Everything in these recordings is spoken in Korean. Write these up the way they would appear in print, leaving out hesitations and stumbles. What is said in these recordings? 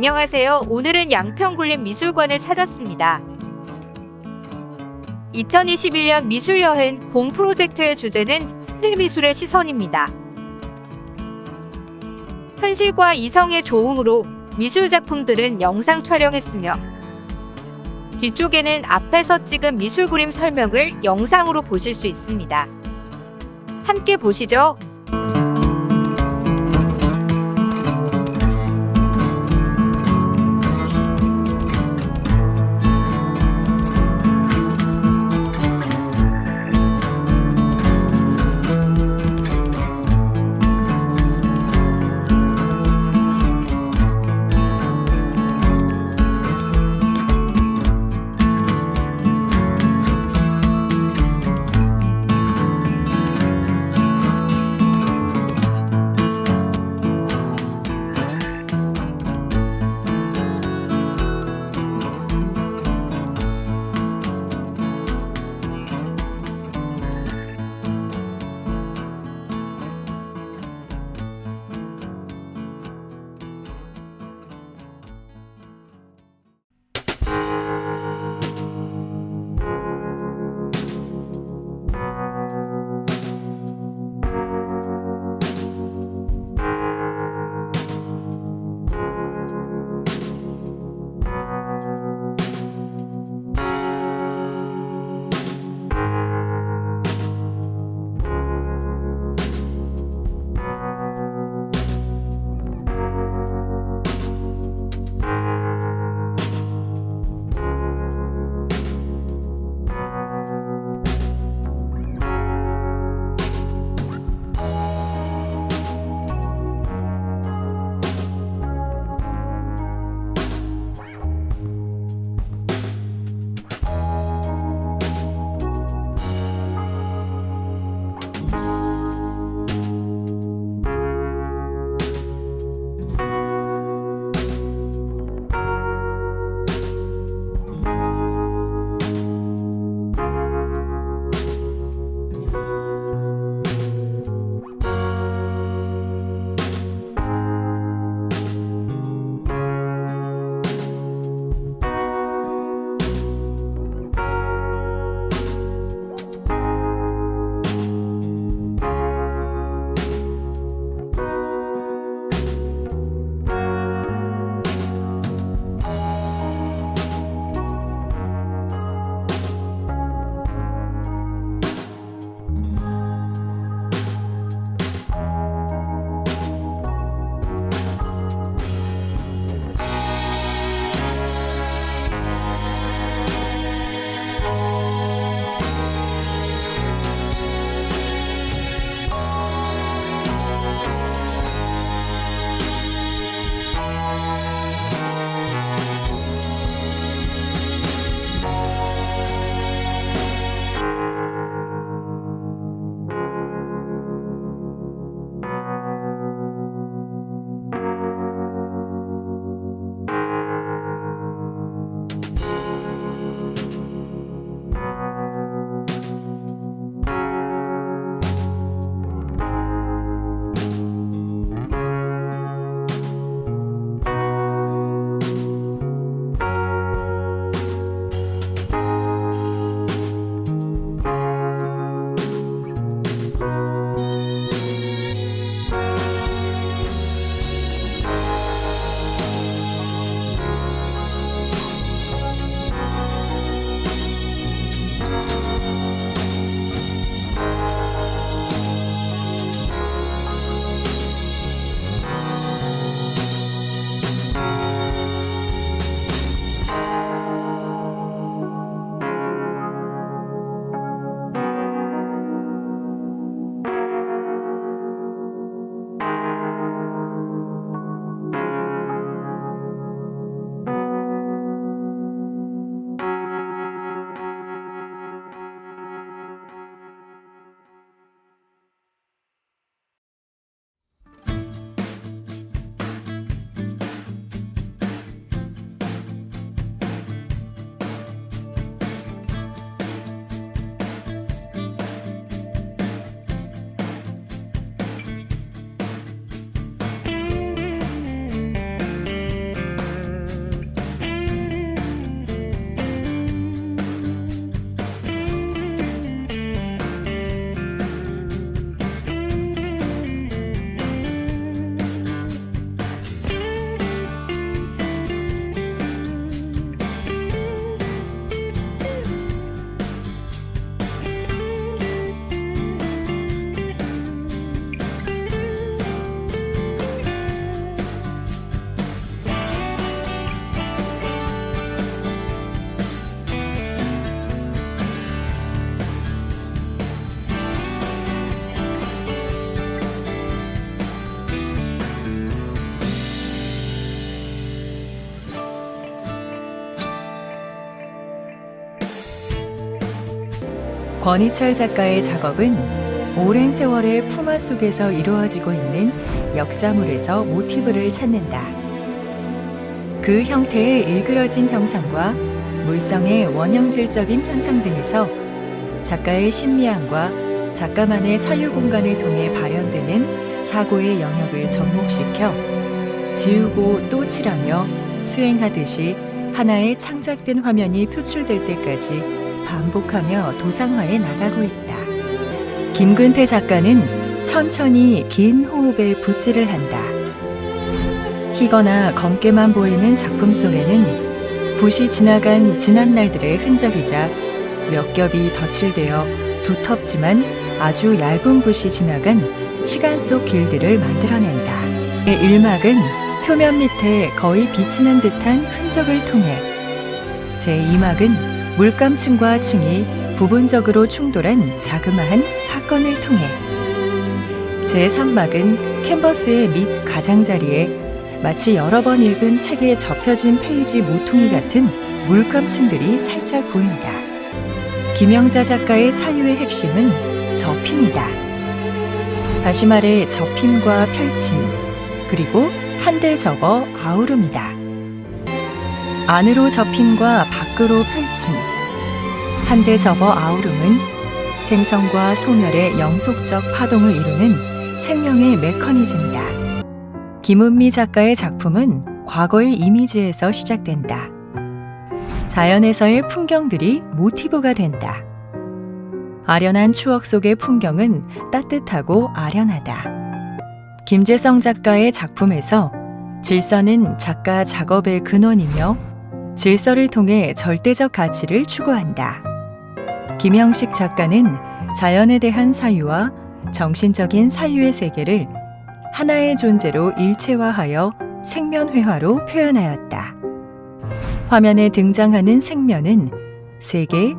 안녕하세요. 오늘은 양평국립미술관을 찾았습니다. 2021년 미술여행 봄 프로젝트의 주제는 현실미술의 시선입니다. 현실과 이성의 조응으로 미술작품들은 영상 촬영했으며 뒤쪽에는 앞에서 찍은 미술그림 설명을 영상으로 보실 수 있습니다. 함께 보시죠. 권희철 작가의 작업은 오랜 세월의 품화 속에서 이루어지고 있는 역사물에서 모티브를 찾는다. 그 형태의 일그러진 형상과 물성의 원형질적인 현상 등에서 작가의 심미함과 작가만의 사유 공간을 통해 발현되는 사고의 영역을 접목시켜 지우고 또 칠하며 수행하듯이 하나의 창작된 화면이 표출될 때까지 반복하며 도상화해 나가고 있다. 김근태 작가는 천천히 긴 호흡에 붓질을 한다. 희거나 검게만 보이는 작품 속에는 붓이 지나간 지난 날들의 흔적이자 몇 겹이 덧칠되어 두텁지만 아주 얇은 붓이 지나간 시간 속 길들을 만들어낸다. 일막은 표면 밑에 거의 비치는 듯한 흔적을 통해, 제2막은 물감층과 층이 부분적으로 충돌한 자그마한 사건을 통해, 제3막은 캔버스의 밑 가장자리에 마치 여러 번 읽은 책에 접혀진 페이지 모퉁이 같은 물감층들이 살짝 보인다. 김영자 작가의 사유의 핵심은 접힘이다. 다시 말해 접힘과 펼침, 그리고 한데 접어 아우름이다. 안으로 접힘과 밖으로 펼침, 한데 접어 아우름은 생성과 소멸의 영속적 파동을 이루는 생명의 메커니즘이다. 김은미 작가의 작품은 과거의 이미지에서 시작된다. 자연에서의 풍경들이 모티브가 된다. 아련한 추억 속의 풍경은 따뜻하고 아련하다. 김재성 작가의 작품에서 질서는 작가 작업의 근원이며 질서를 통해 절대적 가치를 추구한다. 김형식 작가는 자연에 대한 사유와 정신적인 사유의 세계를 하나의 존재로 일체화하여 생면회화로 표현하였다. 화면에 등장하는 생면은 세계,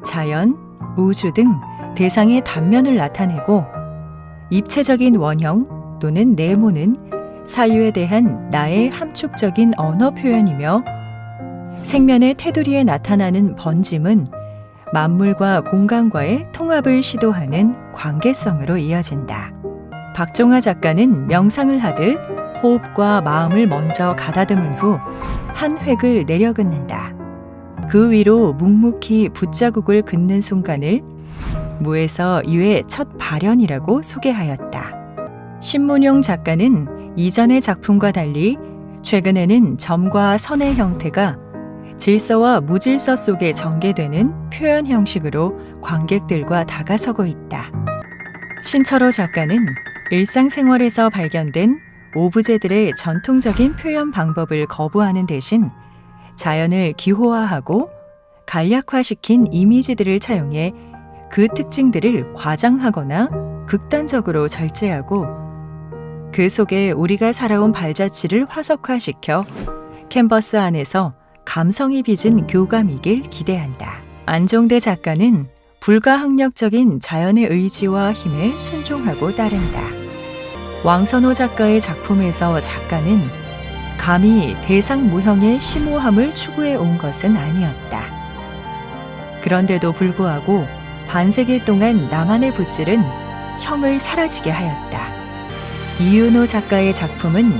자연, 우주 등 대상의 단면을 나타내고, 입체적인 원형 또는 네모는 사유에 대한 나의 함축적인 언어 표현이며, 생면의 테두리에 나타나는 번짐은 만물과 공간과의 통합을 시도하는 관계성으로 이어진다. 박종화 작가는 명상을 하듯 호흡과 마음을 먼저 가다듬은 후 한 획을 내려긋는다. 그 위로 묵묵히 붓자국을 긋는 순간을 무에서 유의 첫 발현이라고 소개하였다. 신문용 작가는 이전의 작품과 달리 최근에는 점과 선의 형태가 질서와 무질서 속에 전개되는 표현 형식으로 관객들과 다가서고 있다. 신철호 작가는 일상생활에서 발견된 오브제들의 전통적인 표현 방법을 거부하는 대신 자연을 기호화하고 간략화시킨 이미지들을 차용해 그 특징들을 과장하거나 극단적으로 절제하고, 그 속에 우리가 살아온 발자취를 화석화시켜 캔버스 안에서 감성이 빚은 교감이길 기대한다. 안종대 작가는 불가항력적인 자연의 의지와 힘에 순종하고 따른다. 왕선호 작가의 작품에서 작가는 감히 대상 무형의 심오함을 추구해 온 것은 아니었다. 그런데도 불구하고 반세기 동안 나만의 붓질은 형을 사라지게 하였다. 이윤호 작가의 작품은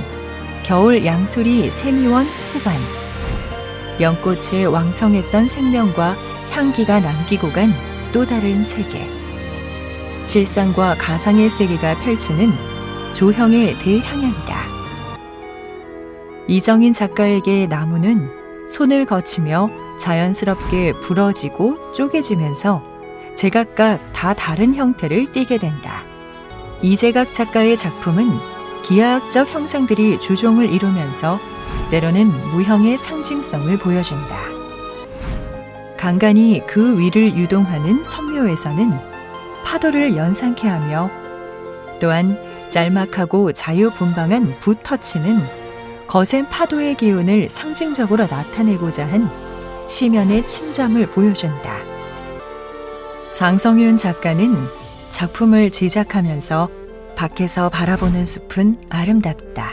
겨울 양수리 세미원 후반, 연꽃의 왕성했던 생명과 향기가 남기고 간 또 다른 세계, 실상과 가상의 세계가 펼치는 조형의 대향연이다. 이정인 작가에게 나무는 손을 거치며 자연스럽게 부러지고 쪼개지면서 제각각 다 다른 형태를 띠게 된다. 이재각 작가의 작품은 기하학적 형상들이 주종을 이루면서 때로는 무형의 상징성을 보여준다. 간간히 그 위를 유동하는 선묘에서는 파도를 연상케 하며, 또한 짤막하고 자유분방한 붓터치는 거센 파도의 기운을 상징적으로 나타내고자 한 시면의 침잠을 보여준다. 장성윤 작가는 작품을 제작하면서 밖에서 바라보는 숲은 아름답다.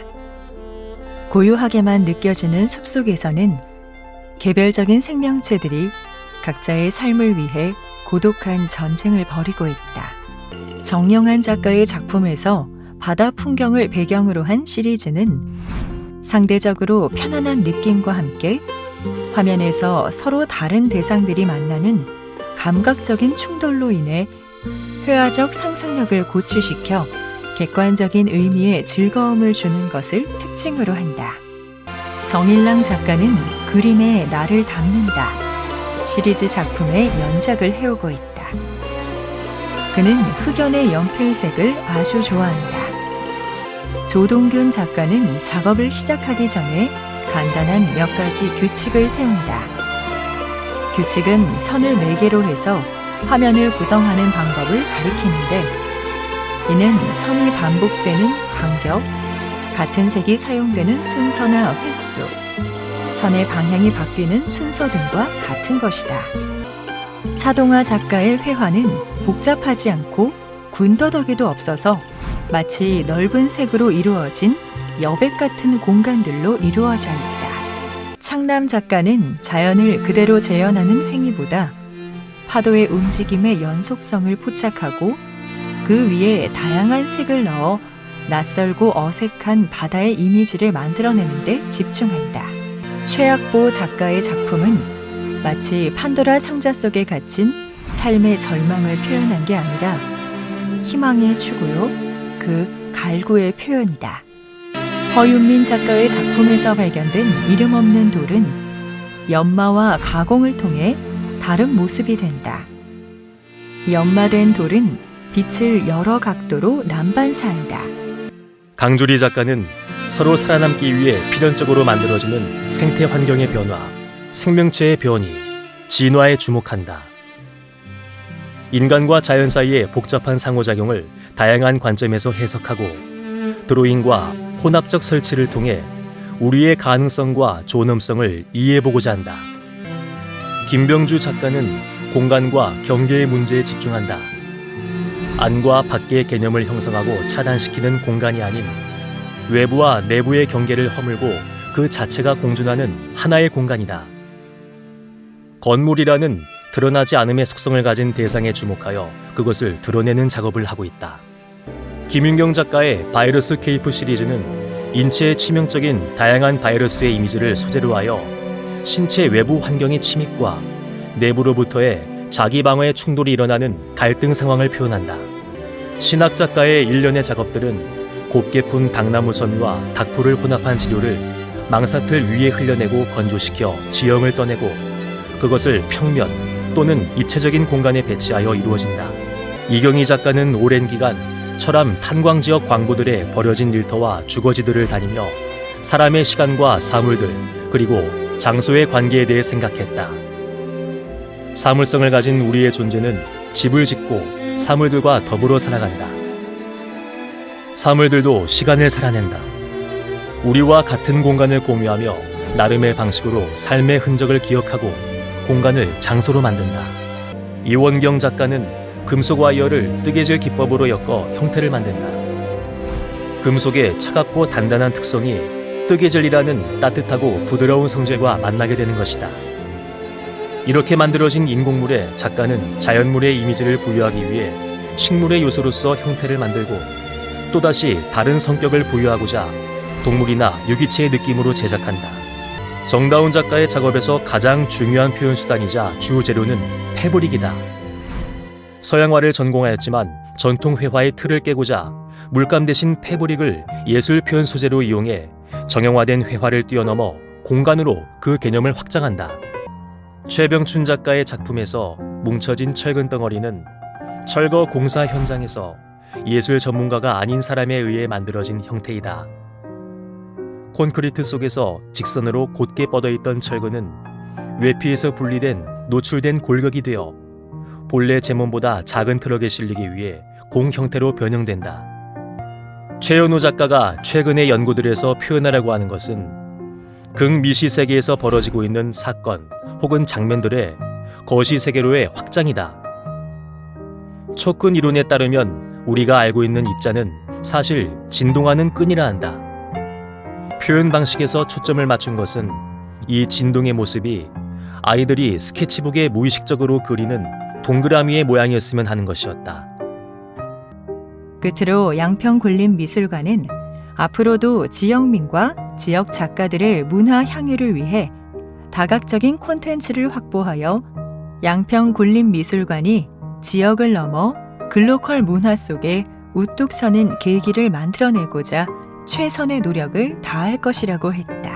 고요하게만 느껴지는 숲속에서는 개별적인 생명체들이 각자의 삶을 위해 고독한 전쟁을 벌이고 있다. 정영한 작가의 작품에서 바다 풍경을 배경으로 한 시리즈는 상대적으로 편안한 느낌과 함께 화면에서 서로 다른 대상들이 만나는 감각적인 충돌로 인해 회화적 상상력을 고취시켜 객관적인 의미의 즐거움을 주는 것을 특징으로 한다. 정일랑 작가는 그림에 나를 담는다 시리즈 작품의 연작을 해오고 있다. 그는 흑연의 연필색을 아주 좋아한다. 조동균 작가는 작업을 시작하기 전에 간단한 몇 가지 규칙을 세운다. 규칙은 선을 매개로 해서 화면을 구성하는 방법을 가리키는데, 이는 선이 반복되는 간격, 같은 색이 사용되는 순서나 횟수, 선의 방향이 바뀌는 순서 등과 같은 것이다. 차동화 작가의 회화는 복잡하지 않고 군더더기도 없어서 마치 넓은 색으로 이루어진 여백 같은 공간들로 이루어져 있다. 창남 작가는 자연을 그대로 재현하는 행위보다 파도의 움직임의 연속성을 포착하고 그 위에 다양한 색을 넣어 낯설고 어색한 바다의 이미지를 만들어내는 데 집중한다. 최학보 작가의 작품은 마치 판도라 상자 속에 갇힌 삶의 절망을 표현한 게 아니라 희망의 추구요, 그 갈구의 표현이다. 허윤민 작가의 작품에서 발견된 이름 없는 돌은 연마와 가공을 통해 다른 모습이 된다. 연마된 돌은 빛을 여러 각도로 남반사한다. 강주리 작가는 서로 살아남기 위해 필연적으로 만들어지는 생태 환경의 변화, 생명체의 변이, 진화에 주목한다. 인간과 자연 사이의 복잡한 상호작용을 다양한 관점에서 해석하고 드로잉과 혼합적 설치를 통해 우리의 가능성과 존엄성을 이해해보고자 한다. 김병주 작가는 공간과 경계의 문제에 집중한다. 안과 밖의 개념을 형성하고 차단시키는 공간이 아닌 외부와 내부의 경계를 허물고 그 자체가 공존하는 하나의 공간이다. 건물이라는 드러나지 않음의 속성을 가진 대상에 주목하여 그것을 드러내는 작업을 하고 있다. 김윤경 작가의 바이러스 케이프 시리즈는 인체에 치명적인 다양한 바이러스의 이미지를 소재로 하여 신체 외부 환경의 침입과 내부로부터의 자기 방어의 충돌이 일어나는 갈등 상황을 표현한다. 신학 작가의 일련의 작업들은 곱게 푼 당나무 선과 닥풀을 혼합한 지료를 망사틀 위에 흘려내고 건조시켜 지형을 떠내고 그것을 평면 또는 입체적인 공간에 배치하여 이루어진다. 이경희 작가는 오랜 기간 철암 탄광지역 광부들의 버려진 일터와 주거지들을 다니며 사람의 시간과 사물들 그리고 장소의 관계에 대해 생각했다. 사물성을 가진 우리의 존재는 집을 짓고 사물들과 더불어 살아간다. 사물들도 시간을 살아낸다. 우리와 같은 공간을 공유하며 나름의 방식으로 삶의 흔적을 기억하고 공간을 장소로 만든다. 이원경 작가는 금속 와이어를 뜨개질 기법으로 엮어 형태를 만든다. 금속의 차갑고 단단한 특성이 뜨개질이라는 따뜻하고 부드러운 성질과 만나게 되는 것이다. 이렇게 만들어진 인공물에 작가는 자연물의 이미지를 부여하기 위해 식물의 요소로서 형태를 만들고 또다시 다른 성격을 부여하고자 동물이나 유기체의 느낌으로 제작한다. 정다운 작가의 작업에서 가장 중요한 표현 수단이자 주 재료는 패브릭이다. 서양화를 전공하였지만 전통 회화의 틀을 깨고자 물감 대신 패브릭을 예술 표현 소재로 이용해 정형화된 회화를 뛰어넘어 공간으로 그 개념을 확장한다. 최병춘 작가의 작품에서 뭉쳐진 철근 덩어리는 철거 공사 현장에서 예술 전문가가 아닌 사람에 의해 만들어진 형태이다. 콘크리트 속에서 직선으로 곧게 뻗어있던 철근은 외피에서 분리된 노출된 골격이 되어 본래 제몬보다 작은 트럭에 실리기 위해 공 형태로 변형된다. 최연호 작가가 최근의 연구들에서 표현하려고 하는 것은 극미시 세계에서 벌어지고 있는 사건 혹은 장면들의 거시 세계로의 확장이다. 촉근 이론에 따르면 우리가 알고 있는 입자는 사실 진동하는 끈이라 한다. 표현 방식에서 초점을 맞춘 것은 이 진동의 모습이 아이들이 스케치북에 무의식적으로 그리는 동그라미의 모양이었으면 하는 것이었다. 끝으로 양평군림미술관은 앞으로도 지역민과 지역 작가들의 문화 향유를 위해 다각적인 콘텐츠를 확보하여 양평군림미술관이 지역을 넘어 글로컬 문화 속에 우뚝 서는 계기를 만들어내고자 최선의 노력을 다할 것이라고 했다.